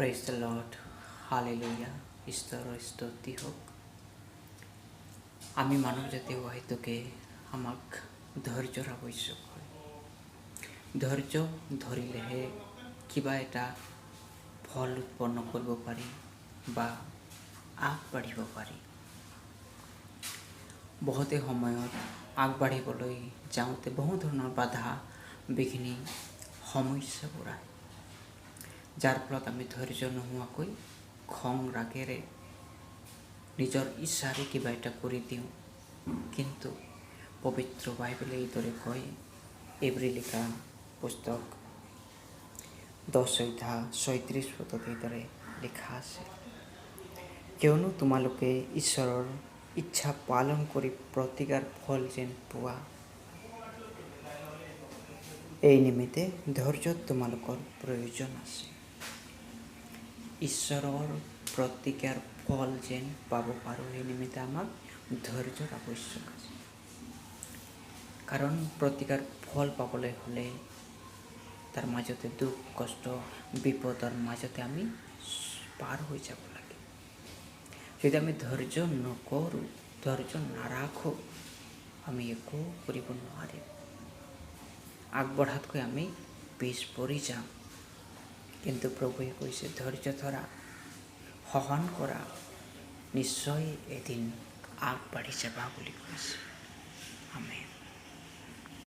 Praise the Lord. Hallelujah. ঈশ্বৰৰ স্তুতি হোক। আমি মানৱ জাতি হোৱা হেতুকে আমাক ধৈৰ্যৰ আৱশ্যক হয়। ধৈৰ্য ধৰিলেহে কিবা এটা ফল উৎপন্ন কৰিব পাৰি বা আগবাঢ়িব পাৰি। বহুতে সময়ত আগবাঢ়িবলৈ যাওঁতে বহু ধৰণৰ বাধা বিঘিনি সমস্যাবোৰ আহে, যাৰ ফলত আমি ধৈৰ্য নোহোৱাকৈ খং ৰাগেৰে নিজৰ ইচ্ছাৰে কিবা এটা কৰি দিওঁ। কিন্তু পবিত্ৰ বাইবেলে এইদৰে কয়, এব্ৰি লিখা পুস্তক 10 অধ্যায় 36 পদত এইদৰে লিখা আছে, কিয়নো তোমালোকে ঈশ্বৰৰ ইচ্ছা পালন কৰি প্ৰতিকাৰ ফল যেন পোৱা, এই নিমিত্তে ধৈৰ্যত তোমালোকৰ প্ৰয়োজন আছে। ঈশ্বৰৰ প্ৰতিকাৰ ফল যেন পাব পাৰোঁ, সেই নিমিত্তে আমাক ধৈৰ্যৰ আৱশ্যক আছে। কাৰণ প্ৰতিকাৰ ফল পাবলৈ হ'লে তাৰ মাজতে দুখ কষ্ট বিপদৰ মাজতে আমি পাৰ হৈ যাব লাগে। যদি আমি ধৈৰ্য নকৰোঁ, ধৈৰ্য নাৰাখোঁ, আমি একো কৰিব নোৱাৰিম। আগবঢ়াতকৈ আমি পিছ পৰি যাম। কিন্তু প্ৰভুৱে কৈছে ধৈৰ্য ধৰা, সহন কৰা, নিশ্চয় এদিন আগবাঢ়ি যাবা বুলি কৈছে। আমেন।